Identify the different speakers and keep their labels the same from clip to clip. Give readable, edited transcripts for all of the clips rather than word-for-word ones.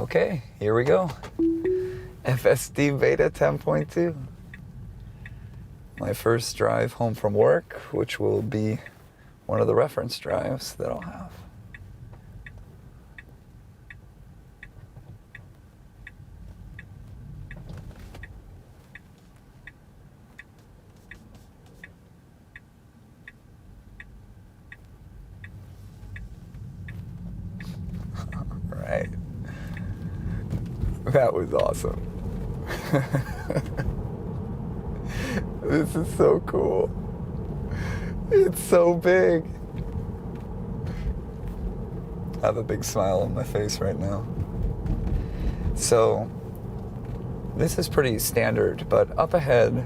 Speaker 1: Okay, here we go. FSD Beta 10.2. My first drive home from work, which will be one of the reference drives that I'll have. Right. That was awesome. This is so cool. It's so big. I have a big smile on my face right now. So, this is pretty standard, but up ahead,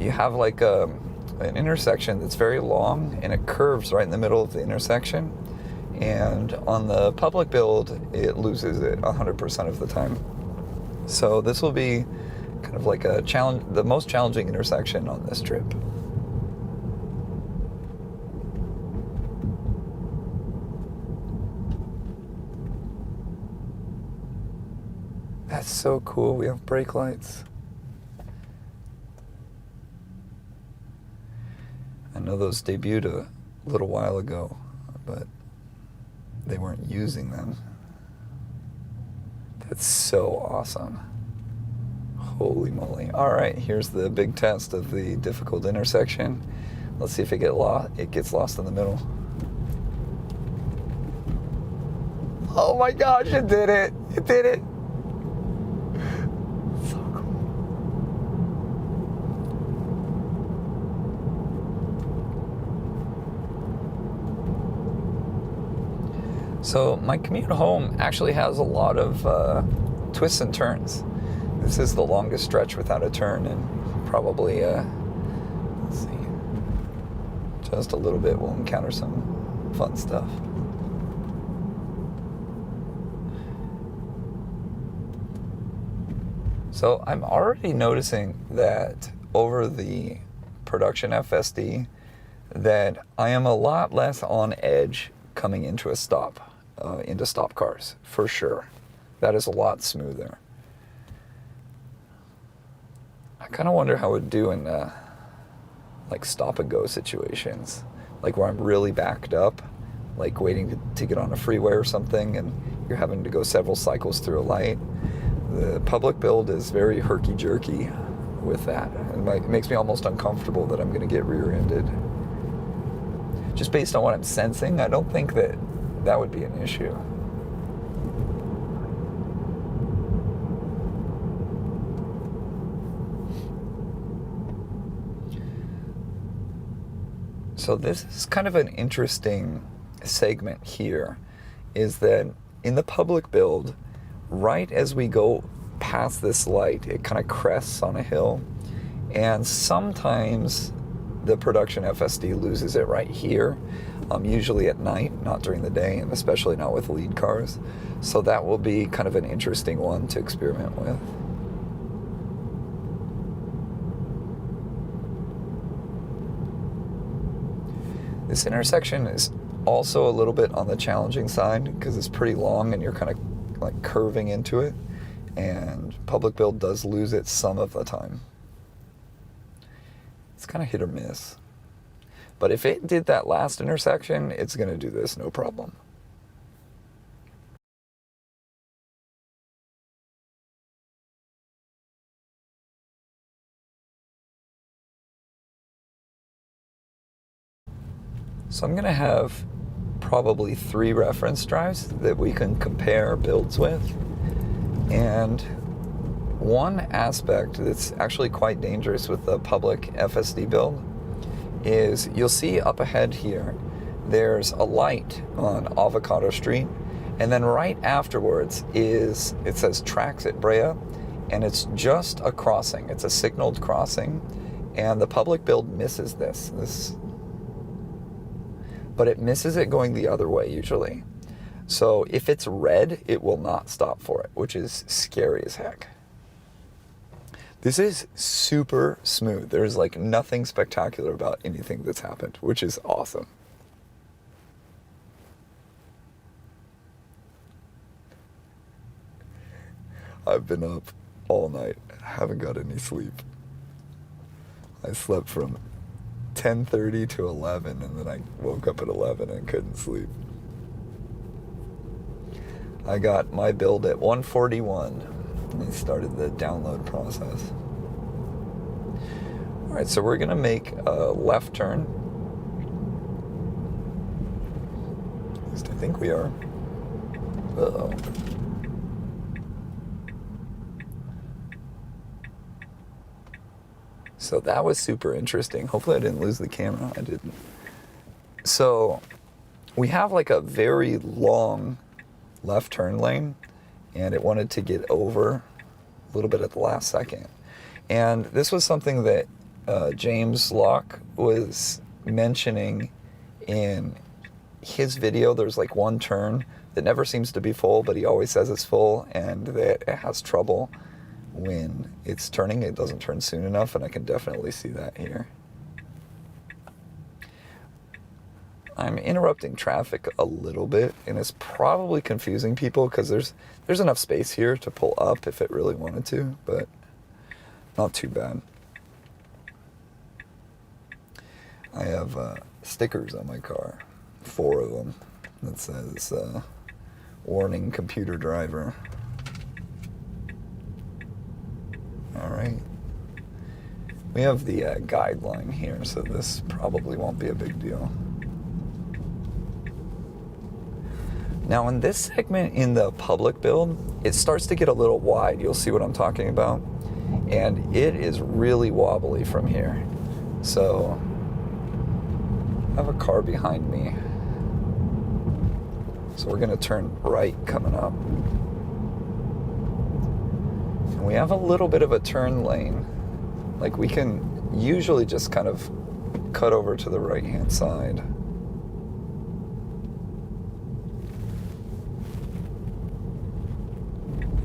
Speaker 1: you have like an intersection that's very long, and it curves right in the middle of the intersection. And on the public build, it loses it 100% of the time. So this will be kind of like a challenge, the most challenging intersection on this trip. That's so cool. We have brake lights. I know those debuted a little while ago, but they weren't using them. That's so awesome. Holy moly. All right, here's the big test of the difficult intersection. Let's see if it gets lost in the middle. Oh my gosh, it did it. It did it. So cool. So my commute home actually has a lot of twists and turns. This is the longest stretch without a turn, and probably, let's see, just a little bit we'll encounter some fun stuff. So I'm already noticing that over the production FSD that I am a lot less on edge coming into a stop, into stop cars, for sure. That is a lot smoother. I kind of wonder how it would do in like stop and go situations, like where I'm really backed up, like waiting to get on a freeway or something, and you're having to go several cycles through a light. The public build is very herky-jerky with that. It makes me almost uncomfortable that I'm going to get rear-ended. Just based on what I'm sensing, I don't think that that would be an issue. So this is kind of an interesting segment here, is that in the public build, right as we go past this light, it kind of crests on a hill, and sometimes the production FSD loses it right here, usually at night, not during the day, and especially not with lead cars. So that will be kind of an interesting one to experiment with. This intersection is also a little bit on the challenging side because it's pretty long and you're kind of like curving into it, and public build does lose it some of the time. It's kind of hit or miss. But if it did that last intersection, it's going to do this no problem. So I'm going to have probably 3 reference drives that we can compare builds with. And one aspect that's actually quite dangerous with the public FSD build is you'll see up ahead here, there's a light on Avocado Street, and then right afterwards it says tracks at Brea, and it's just a crossing. It's a signaled crossing, and the public build misses this. But it misses it going the other way usually. So if it's red, it will not stop for it, which is scary as heck. This is super smooth. There's like nothing spectacular about anything that's happened, which is awesome. I've been up all night. Haven't got any sleep. I slept from 10:30 to 11, and then I woke up at 11 and couldn't sleep. I got my build at 141, and I started the download process. Alright, so we're going to make a left turn. At least I think we are. Uh-oh. So that was super interesting. Hopefully I didn't lose the camera. I didn't. So we have like a very long left turn lane, and it wanted to get over a little bit at the last second. And this was something that James Locke was mentioning in his video. There's like one turn that never seems to be full, but he always says it's full, and that it has trouble when it's turning. It doesn't turn soon enough, and I can definitely see that here. I'm interrupting traffic a little bit, and it's probably confusing people because there's enough space here to pull up if it really wanted to, but not too bad. I have stickers on my car, 4 of them, that says warning computer driver. Alright. We have the guideline here, so this probably won't be a big deal. Now in this segment in the public build, it starts to get a little wide. You'll see what I'm talking about. And it is really wobbly from here. So I have a car behind me. So we're going to turn right coming up. And we have a little bit of a turn lane. Like we can usually just kind of cut over to the right-hand side.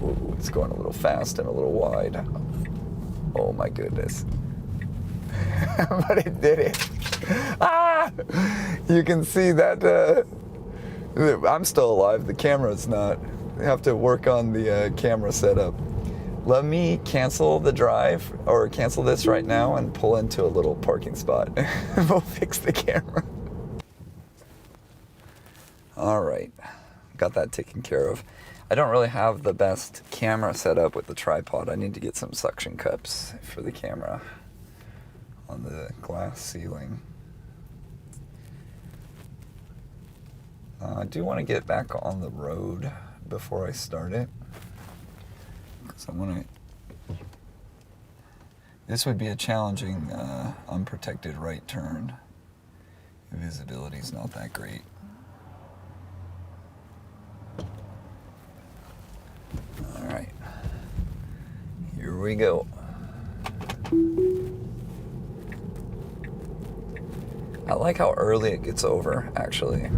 Speaker 1: Ooh, it's going a little fast and a little wide. Oh my goodness. But it did it. Ah! You can see that I'm still alive. The camera's not. I have to work on the camera setup. Let me cancel the drive, or cancel this right now, and pull into a little parking spot. We'll fix the camera. Alright. Got that taken care of. I don't really have the best camera set up with the tripod. I need to get some suction cups for the camera on the glass ceiling. I do want to get back on the road before I start it, because I want to... This would be a challenging unprotected right turn. Visibility is not that great. Alright, here we go. I like how early it gets over, actually.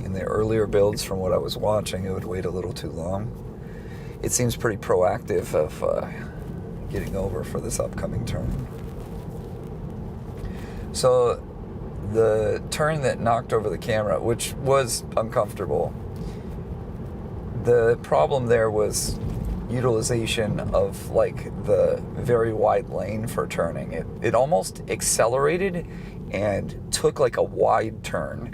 Speaker 1: In the earlier builds, from what I was watching, it would wait a little too long. It seems pretty proactive of getting over for this upcoming turn. So the turn that knocked over the camera, which was uncomfortable, the problem there was utilization of like the very wide lane for turning. It almost accelerated and took like a wide turn,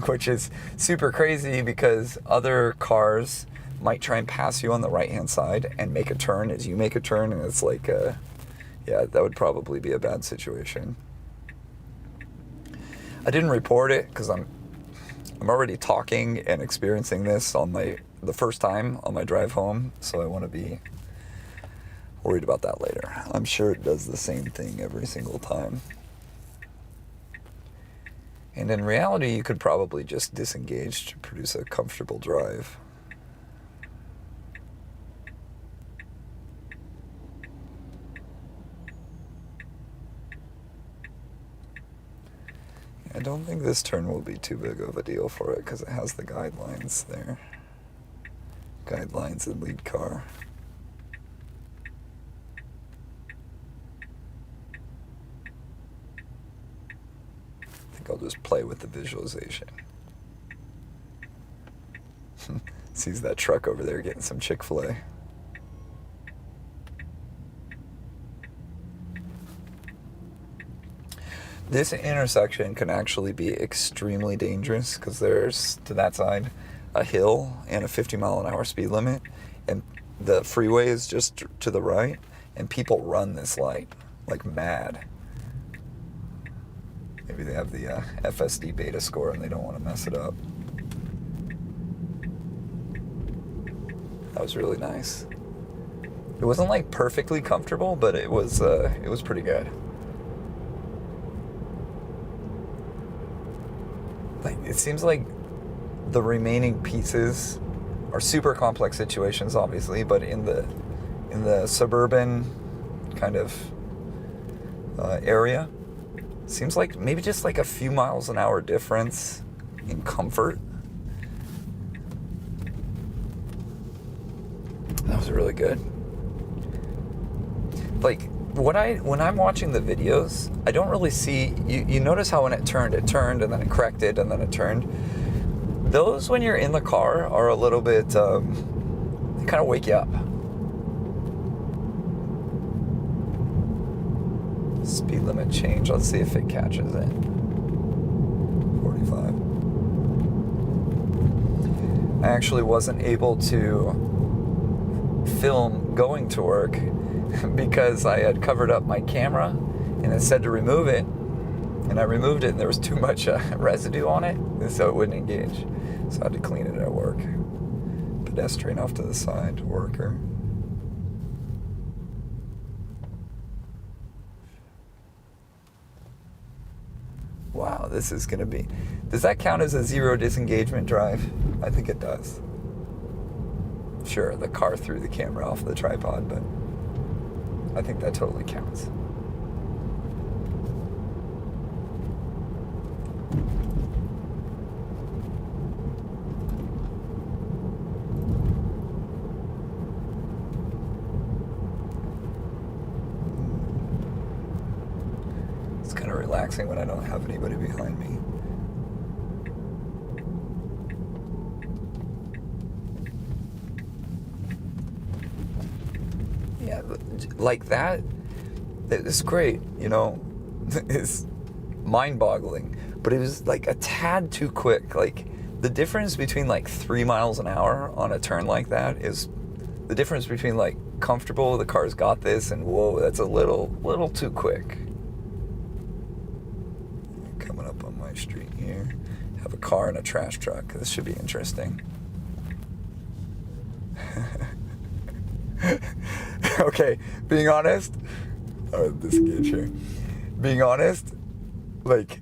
Speaker 1: which is super crazy because other cars might try and pass you on the right hand side and make a turn as you make a turn, and it's like yeah, that would probably be a bad situation. I didn't report it because I'm already talking and experiencing this on the first time on my drive home, so I want to be worried about that later. I'm sure it does the same thing every single time. And in reality, you could probably just disengage to produce a comfortable drive. I don't think this turn will be too big of a deal for it because it has the guidelines there. Guidelines and lead car. I think I'll just play with the visualization. Sees that truck over there getting some Chick-fil-A. This intersection can actually be extremely dangerous because there's, to that side, a hill and a 50-mile-an-hour speed limit, and the freeway is just to the right, and people run this light like mad. Maybe they have the FSD Beta score and they don't want to mess it up. That was really nice. It wasn't like perfectly comfortable, but it was pretty good. Like, it seems like the remaining pieces are super complex situations, obviously, but in the suburban kind of area, seems like maybe just like a few miles an hour difference in comfort. That was really good. Like, when I'm watching the videos, I don't really see, you notice how when it turned and then it corrected and then it turned. Those, when you're in the car, are a little bit, they kind of wake you up. Speed limit change, let's see if it catches it. 45. I actually wasn't able to film going to work because I had covered up my camera and it said to remove it, and I removed it and there was too much residue on it, and so it wouldn't engage, so I had to clean it at work. Pedestrian off to the side, worker. Wow, this is going to be, does that count as a zero disengagement drive? I think it does. Sure, the car threw the camera off the tripod, but I think that totally counts. It's kind of relaxing when I don't have anybody behind me. Yeah, like that, it's great, you know, it's mind-boggling, but it was like a tad too quick. Like, the difference between like 3 miles an hour on a turn like that is the difference between like comfortable, the car's got this, and whoa, that's a little too quick. Coming up on my street here, have a car and a trash truck. This should be interesting. Okay, being honest, disengage here. Being honest, like,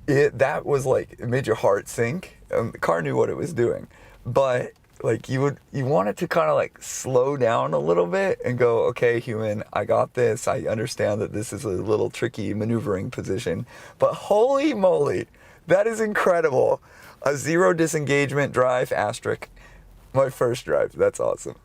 Speaker 1: that was like, it made your heart sink. The car knew what it was doing, but like you want it to kind of like slow down a little bit and go, okay, human, I got this. I understand that this is a little tricky maneuvering position, but holy moly, that is incredible. A zero disengagement drive, asterisk, my first drive. That's awesome.